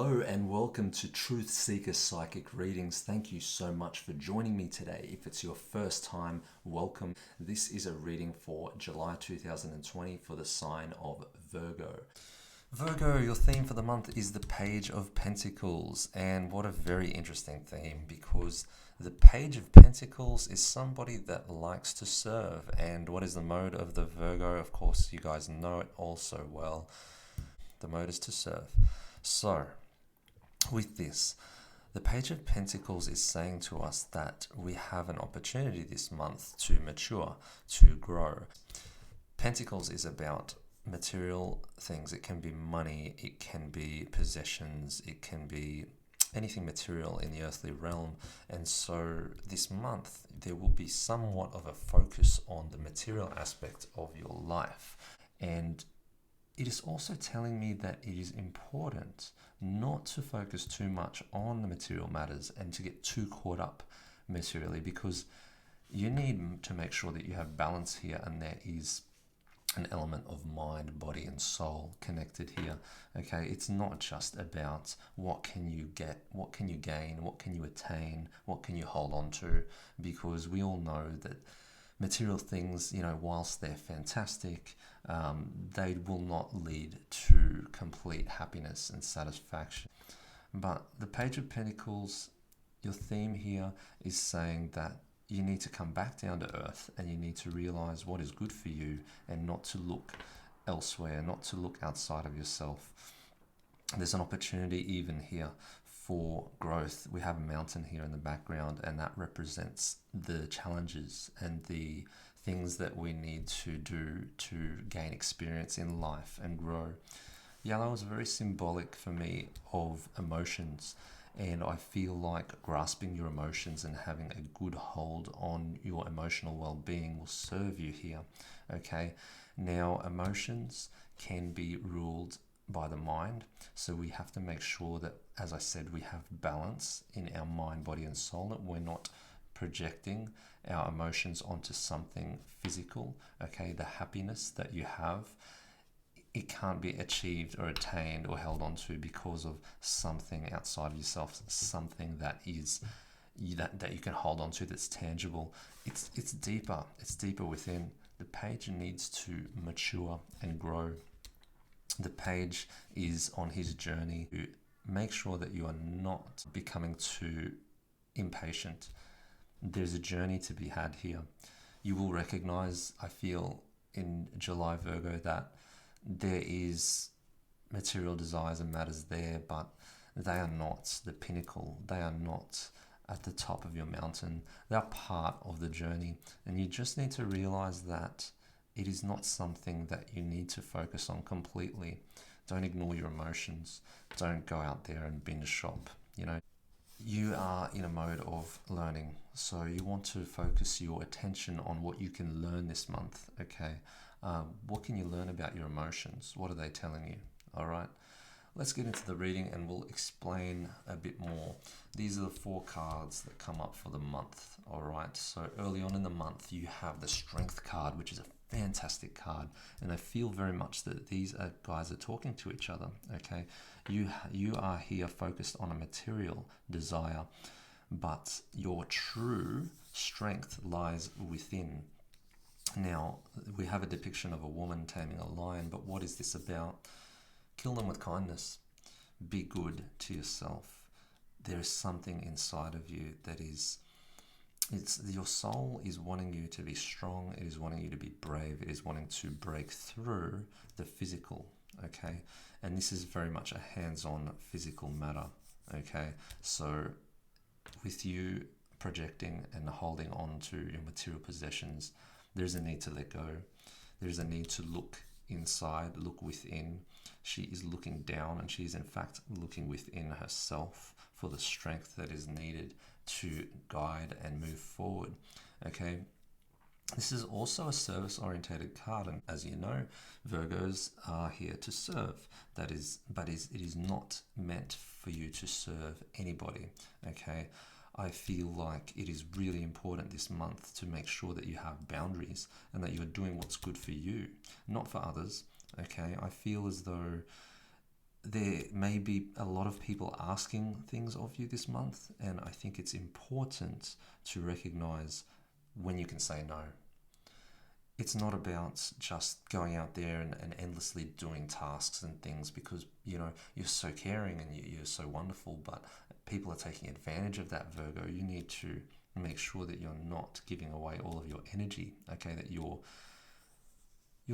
Hello and welcome to Truth Seeker Psychic Readings. Thank you so much for joining me today. If it's your first time, welcome. This is a reading for July 2020 for the sign of Virgo. Virgo, your theme for the month is the Page of Pentacles, and what a very interesting theme, because the Page of Pentacles is somebody that likes to serve. And what is the mode of the Virgo? Of course, you guys know it all so well. The mode is to serve. So, with this, the Page of Pentacles is saying to us that we have an opportunity this month to mature, to grow. Pentacles is about material things. It can be money, it can be possessions, it can be anything material in the earthly realm. And so this month, there will be somewhat of a focus on the material aspect of your life. And it is also telling me that it is important not to focus too much on the material matters and to get too caught up materially, because you need to make sure that you have balance here, and there is an element of mind, body and soul connected here. Okay, it's not just about what can you get, what can you gain, what can you attain, what can you hold on to, because we all know that material things, whilst they're fantastic, they will not lead to complete happiness and satisfaction. But the Page of Pentacles, your theme here is saying that you need to come back down to earth and you need to realize what is good for you and not to look elsewhere, not to look outside of yourself. There's an opportunity even here for growth. We have a mountain here in the background, and that represents the challenges and the things that we need to do to gain experience in life and grow. Yellow is very symbolic for me of emotions, and I feel like grasping your emotions and having a good hold on your emotional well-being will serve you here. Okay, now emotions can be ruled by the mind, so we have to make sure that, as I said, we have balance in our mind, body and soul, that we're not projecting our emotions onto something physical. Okay, the happiness that you have, it can't be achieved or attained or held onto because of something outside of yourself, something that is that you can hold on to, that's tangible. It's deeper within. The page needs to mature and grow. The page is on his journey to make sure that you are not becoming too impatient. There's a journey to be had here. You will recognize, I feel, in July, Virgo, that there is material desires and matters there, but they are not the pinnacle. They are not at the top of your mountain. They are part of the journey, and you just need to realize that it is not something that you need to focus on completely. Don't ignore your emotions. Don't go out there and binge shop. You are in a mode of learning, so you want to focus your attention on what you can learn this month. Okay, what can you learn about your emotions? What are they telling you? All right, let's get into the reading and we'll explain a bit more. These are the 4 cards that come up for the month. All right, so early on in the month you have the Strength card, which is a fantastic card, and I feel very much that these guys are talking to each other. Okay, you are here focused on a material desire, but your true strength lies within. Now, we have a depiction of a woman taming a lion, but what is this about? Kill them with kindness. Be good to yourself. There is something inside of you that is, your soul is wanting you to be strong. It is wanting you to be brave. It is wanting to break through the physical. Okay, and this is very much a hands-on physical matter. Okay, so with you projecting and holding on to your material possessions, there's a need to let go. There's a need to look inside, look within. She is looking down, and she is in fact looking within herself for the strength that is needed to guide and move forward. Okay, this is also a service-orientated card, and as you know, Virgos are here to serve. But it is not meant for you to serve anybody. Okay, I feel like it is really important this month to make sure that you have boundaries and that you're doing what's good for you, not for others. Okay, I feel as though there may be a lot of people asking things of you this month, and I think it's important to recognize when you can say no. It's not about just going out there and endlessly doing tasks and things because, you're so caring and you're so wonderful, but people are taking advantage of that, Virgo. You need to make sure that you're not giving away all of your energy, okay? That you're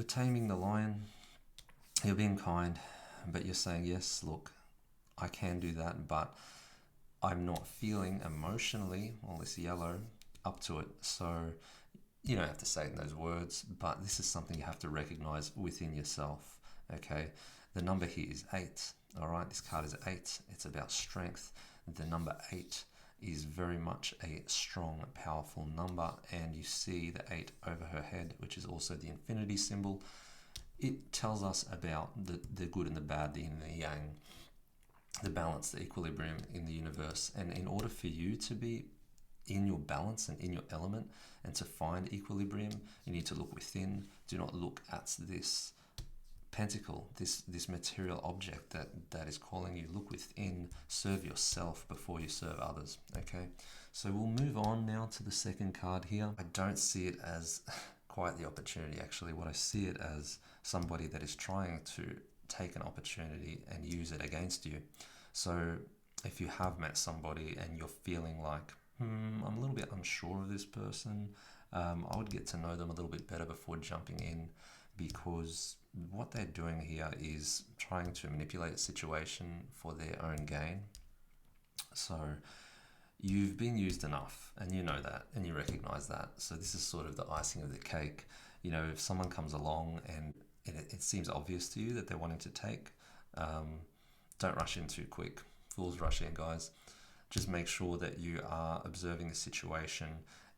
taming the lion, you're being kind, but you're saying, yes, look, I can do that, but I'm not feeling emotionally, all this yellow, up to it. So you don't have to say it in those words, but this is something you have to recognize within yourself, okay? The number here is 8, all right? This card is 8. It's about strength. The number 8 is very much a strong, powerful number, and you see the 8 over her head, which is also the infinity symbol. It tells us about the good and the bad, the yin and the yang, the balance, the equilibrium in the universe. And in order for you to be in your balance and in your element and to find equilibrium, you need to look within. Do not look at this pentacle, this material object that is calling you. Look within, serve yourself before you serve others, okay? So we'll move on now to the second card here. I don't see it as quite the opportunity, actually. What I see it as somebody that is trying to take an opportunity and use it against you. So if you have met somebody and you're feeling like, I'm a little bit unsure of this person, I would get to know them a little bit better before jumping in, because what they're doing here is trying to manipulate a situation for their own gain. So you've been used enough, and you know that, and you recognize that. So this is sort of the icing of the cake. If someone comes along and it seems obvious to you that they're wanting to take, don't rush in too quick. Fools rush in, guys. Just make sure that you are observing the situation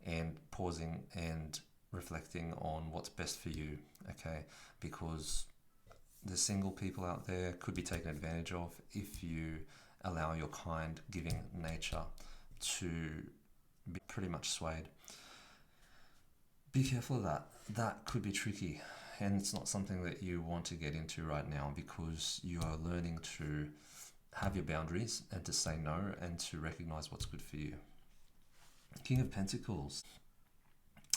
and pausing and reflecting on what's best for you, okay? Because the single people out there could be taken advantage of if you allow your kind, giving nature to be pretty much swayed. Be careful of that. That could be tricky, and it's not something that you want to get into right now, because you are learning to have your boundaries and to say no and to recognize what's good for you. King of Pentacles.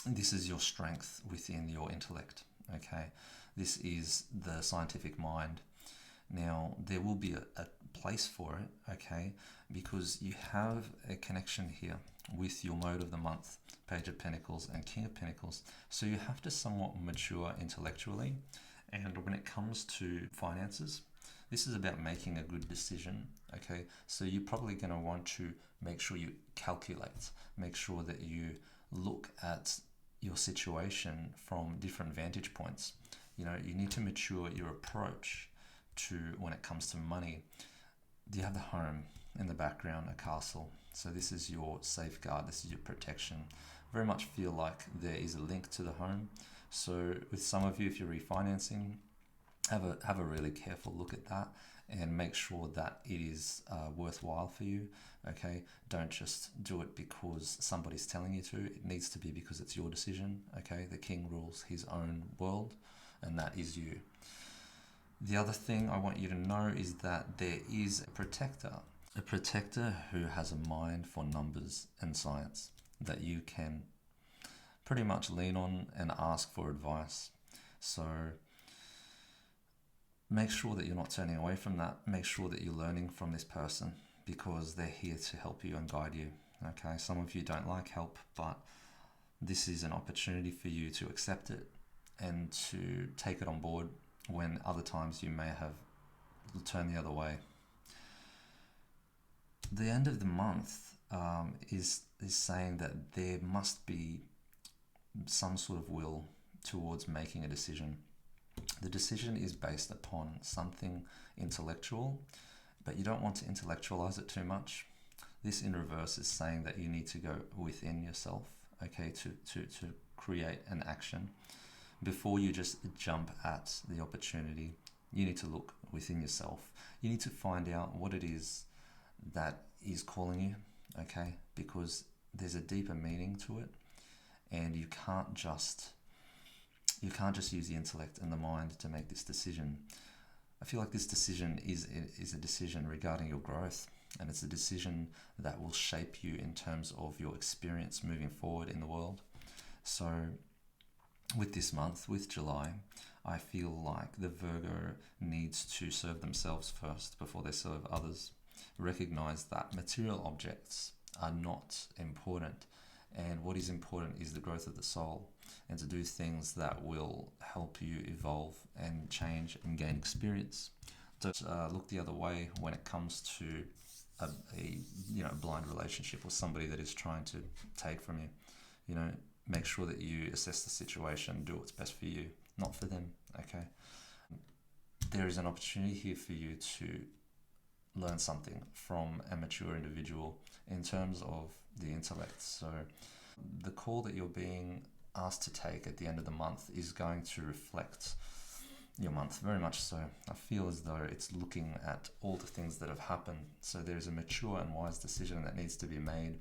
This is your strength within your intellect, okay? This is the scientific mind. Now, there will be a place for it, okay? Because you have a connection here with your mode of the month, Page of Pentacles and King of Pentacles. So you have to somewhat mature intellectually. And when it comes to finances, this is about making a good decision, okay? So you're probably going to want to make sure you calculate, make sure that you look at your situation from different vantage points. You need to mature your approach to when it comes to money. Do you have the home in the background, a castle? So this is your safeguard, this is your protection. Very much feel like there is a link to the home. So with some of you, if you're refinancing, have a really careful look at that and make sure that it is worthwhile for you, okay? Don't just do it because somebody's telling you to. It needs to be because it's your decision, okay? The king rules his own world, and that is you. The other thing I want you to know is that there is a protector who has a mind for numbers and science that you can pretty much lean on and ask for advice. So make sure that you're not turning away from that. Make sure that you're learning from this person, because they're here to help you and guide you, okay? Some of you don't like help, but this is an opportunity for you to accept it and to take it on board when other times you may have turned the other way. The end of the month is saying that there must be some sort of will towards making a decision. The decision is based upon something intellectual, but you don't want to intellectualize it too much. This in reverse is saying that you need to go within yourself, okay, to create an action. Before you just jump at the opportunity, you need to look within yourself. You need to find out what it is that is calling you, okay? Because there's a deeper meaning to it, and you can't just use the intellect and the mind to make this decision. I feel like this decision is a decision regarding your growth, and it's a decision that will shape you in terms of your experience moving forward in the world. So with this month, with July, I feel like the Virgo needs to serve themselves first before they serve others. Recognize that material objects are not important, and what is important is the growth of the soul, and to do things that will help you evolve and change and gain experience. Don't look the other way when it comes to a blind relationship or somebody that is trying to take from you. You know, make sure that you assess the situation, do what's best for you, not for them. Okay. There is an opportunity here for you to learn something from a mature individual in terms of the intellect. So the call that you're being asked to take at the end of the month is going to reflect your month, very much so. I feel as though it's looking at all the things that have happened. So there's a mature and wise decision that needs to be made,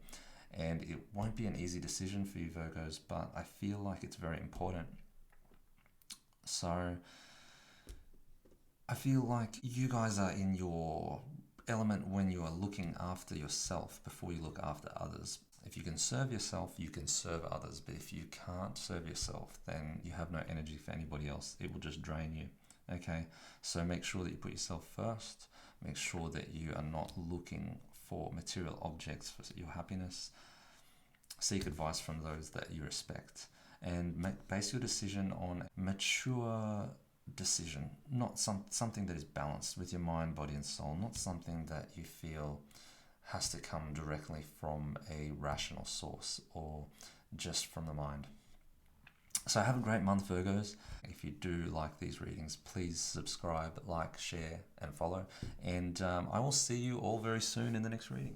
and it won't be an easy decision for you, Virgos, but I feel like it's very important. So I feel like you guys are in your element when you are looking after yourself before you look after others. If you can serve yourself, you can serve others. But if you can't serve yourself, then you have no energy for anybody else. It will just drain you. Okay? So make sure that you put yourself first. Make sure that you are not looking for material objects for your happiness. Seek advice from those that you respect. And base your decision on mature decision, not something that is balanced with your mind, body, and soul, not something that you feel has to come directly from a rational source or just from the mind. So have a great month, Virgos. If you do like these readings, please subscribe, like, share, and follow. And I will see you all very soon in the next reading.